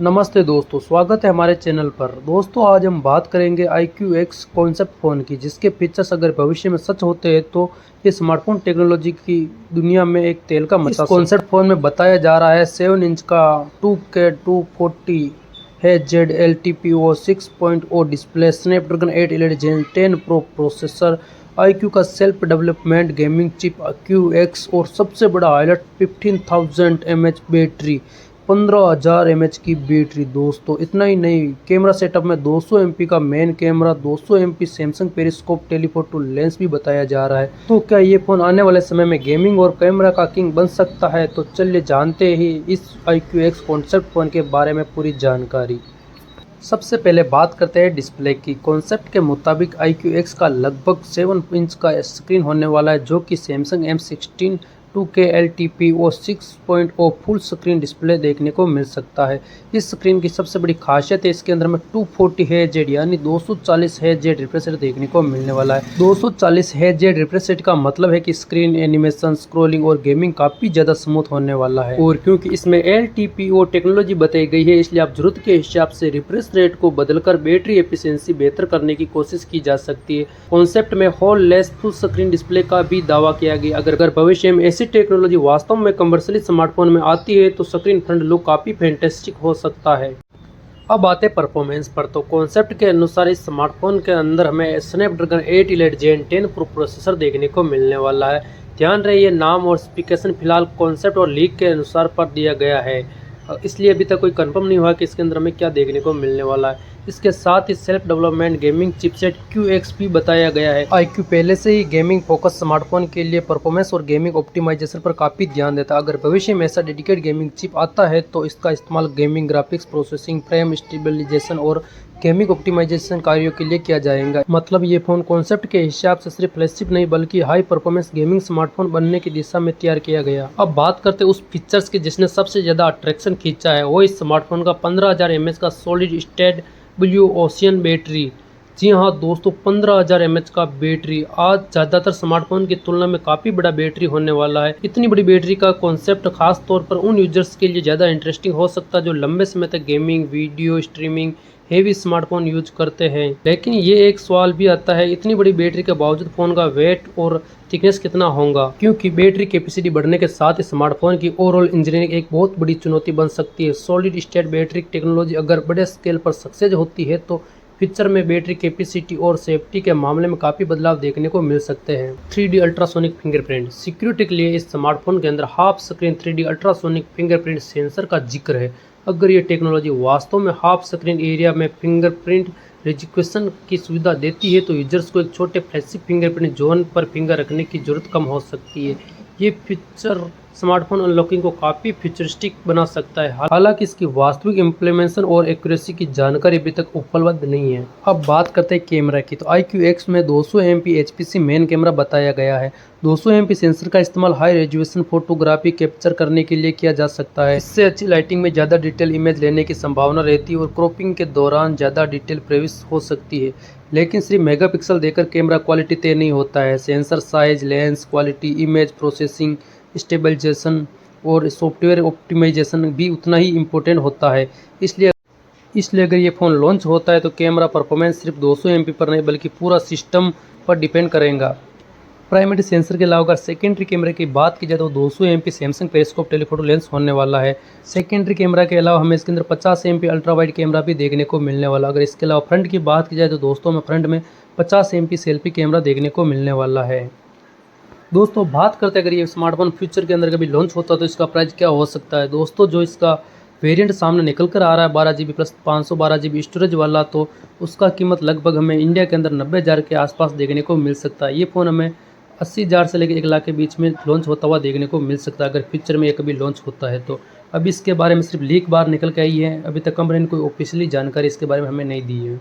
नमस्ते दोस्तों, स्वागत है हमारे चैनल पर। दोस्तों आज हम बात करेंगे iQX कॉन्सेप्ट फ़ोन की, जिसके फीचर्स अगर भविष्य में सच होते हैं तो ये स्मार्टफोन टेक्नोलॉजी की दुनिया में एक तेल का मचा। इस कॉन्सेप्ट फ़ोन में बताया जा रहा है 7 इंच का 2K 240 Hz LTPO 6.0 display, Snapdragon 8 Gen 10 pro processor, iQ का self development gaming chip iQX और सबसे बड़ा हाईलाइट 15,000 mAh बैटरी, 15,000 mAh की बैटरी। दोस्तों इतना ही नहीं, कैमरा सेटअप में 200 MP का main camera, 200 MP Samsung periscope telephoto lens भी बताया जा रहा है। तो क्या ये फ़ोन आने वाले समय में गेमिंग और कैमरा का किंग बन सकता है? तो चलिए जानते ही इस iQX कॉन्सेप्ट फ़ोन के बारे में पूरी जानकारी। सबसे पहले बात करते हैं डिस्प्ले की। कॉन्सेप्ट के मुताबिक iQX का लगभग 7 इंच का स्क्रीन होने वाला है, जो कि Samsung M16 2K LTPO 6.0 full screen display देखने को मिल सकता है। इस स्क्रीन की सबसे बड़ी खासियत है इसके अंदर में 240 Hz यानी 240 Hz रिफ्रेश रेट देखने को मिलने वाला है। 240 Hz रिफ्रेश रेट का मतलब है कि स्क्रीन एनिमेशन, स्क्रॉलिंग और गेमिंग काफ़ी ज़्यादा स्मूथ होने वाला है। और क्योंकि इसमें LTPO टेक्नोलॉजी बताई गई है, इसलिए आप जरूरत के हिसाब से रिफ्रेश रेट को बदलकर बैटरी एफिशिएंसी बेहतर करने की कोशिश की जा सकती है। कॉन्सेप्ट में hole less full screen display का भी दावा किया गया। अगर भविष्य में ऐसी टेक्नोलॉजी वास्तव में कमर्शियली स्मार्टफोन में आती है तो स्क्रीन फ्रंट लुक काफ़ी फैंटास्टिक हो सकता है। अब आते परफॉर्मेंस पर, तो कॉन्सेप्ट के अनुसार इस स्मार्टफोन के अंदर हमें स्नैपड्रैगन 8 Gen 10 प्रो प्रोसेसर देखने को मिलने वाला है। ध्यान रहे ये नाम और स्पेसिफिकेशन फिलहाल कॉन्सेप्ट और लीक के अनुसार पर दिया गया है, इसलिए अभी तक कोई कंफर्म नहीं हुआ कि इसके अंदर हमें क्या देखने को मिलने वाला है। इसके साथ ही self development gaming chipset QX भी बताया गया है। iQ पहले से ही गेमिंग फोकस स्मार्टफोन के लिए परफॉर्मेंस और गेमिंग ऑप्टिमाइजेशन पर काफ़ी ध्यान देता है। अगर भविष्य में ऐसा डेडिकेटेड गेमिंग चिप आता है तो इसका इस्तेमाल gaming graphics processing, frame stabilisation और गेमिंग ऑप्टिमाइजेशन कार्यों के लिए किया जाएगा। मतलब ये फ़ोन कॉन्सेप्ट के हिसाब से सिर्फ फ्लैगशिप नहीं बल्कि हाई परफॉर्मेंस गेमिंग स्मार्टफोन बनने की दिशा में तैयार किया गया। अब बात करते हैं उस फीचर्स की जिसने सबसे ज़्यादा अट्रैक्शन खींचा है। वो इस स्मार्टफोन का 15,000 mAh का solid state blue ocean battery. जी हाँ दोस्तों, 15,000 mAh का बैटरी आज ज़्यादातर स्मार्टफोन की तुलना में काफ़ी बड़ा बैटरी होने वाला है। इतनी बड़ी बैटरी का कॉन्सेप्ट खास तौर पर उन यूजर्स के लिए ज़्यादा इंटरेस्टिंग हो सकता है जो लंबे समय तक gaming, video streaming, heavy smartphone use करते हैं। लेकिन ये एक सवाल भी आता है, इतनी बड़ी बैटरी के बावजूद फ़ोन का वेट और थिकनेस कितना होगा? क्योंकि बैटरी कैपेसिटी बढ़ने के साथ ही स्मार्टफोन की ओवरऑल इंजीनियरिंग एक बहुत बड़ी चुनौती बन सकती है। सॉलिड स्टेट बैटरी टेक्नोलॉजी अगर बड़े स्केल पर सक्सेस होती है तो फ्यूचर में बैटरी कैपेसिटी और सेफ्टी के मामले में काफ़ी बदलाव देखने को मिल सकते हैं। 3D अल्ट्रासोनिक फिंगरप्रिंट सिक्योरिटी के लिए इस स्मार्टफोन के अंदर half screen 3D ultrasonic fingerprint sensor का जिक्र है। अगर ये टेक्नोलॉजी वास्तव में हाफ स्क्रीन एरिया में फिंगरप्रिंट रिकग्निशन की सुविधा देती है तो यूजर्स को एक छोटे फ्लैगशिप फिंगरप्रिंट जोन पर फिंगर रखने की जरूरत कम हो सकती है। ये फीचर स्मार्टफोन अनलॉकिंग को काफ़ी फ्यूचरिस्टिक बना सकता है। हालांकि इसकी वास्तविक इम्प्लीमेंटेशन और एक्यूरेसी की जानकारी अभी तक उपलब्ध नहीं है। अब बात करते हैं कैमरा की, तो iQX में 200 MP HPC मेन कैमरा बताया गया है। 200 MP सेंसर का इस्तेमाल हाई रेजोल्यूशन फोटोग्राफी कैप्चर करने के लिए किया जा सकता है। इससे अच्छी लाइटिंग में ज़्यादा डिटेल इमेज लेने की संभावना रहती है और क्रॉपिंग के दौरान ज़्यादा डिटेल प्रविष्ट हो सकती है। लेकिन सिर्फ मेगापिक्सल देकर कैमरा क्वालिटी तय नहीं होता है। Sensor size, lens quality, image processing, stabilisation और सॉफ्टवेयर ऑप्टिमाइजेशन भी उतना ही इम्पोर्टेंट होता है। इसलिए अगर ये फ़ोन लॉन्च होता है तो कैमरा परफॉर्मेंस सिर्फ 200 MP पर नहीं बल्कि पूरा सिस्टम पर डिपेंड करेगा। प्राइमरी सेंसर के अलावा अगर सेकेंडरी कैमरे की बात की जाए तो 200 MP Samsung periscope telephoto lens होने वाला है। सेकेंडरी कैमरा के अलावा हमें इसके अंदर 50 MP अल्ट्रा वाइड कैमरा भी देखने को मिलने वाला। अगर इसके अलावा फ्रंट की बात की जाए तो दोस्तों में फ्रंट में 50 MP सेल्फी कैमरा देखने को मिलने वाला है। दोस्तों बात करते हैं अगर ये स्मार्टफोन फ्यूचर के अंदर कभी लॉन्च होता तो इसका प्राइस क्या हो सकता है। दोस्तों जो इसका वेरिएंट सामने निकल कर आ रहा है 12GB प्लस 512GB स्टोरेज वाला, तो उसका कीमत लगभग हमें इंडिया के अंदर 90,000 के आसपास देखने को मिल सकता है। ये फ़ोन हमें 80,000 से लेकर 1 लाख के बीच में लॉन्च होता हुआ देखने को मिल सकता है अगर फ्यूचर में ये कभी लॉन्च होता है तो। अभी इसके बारे में सिर्फ लीक बार निकल के आई है, अभी तक कंपनी ने कोई ऑफिशियली जानकारी इसके बारे में हमें नहीं दी है।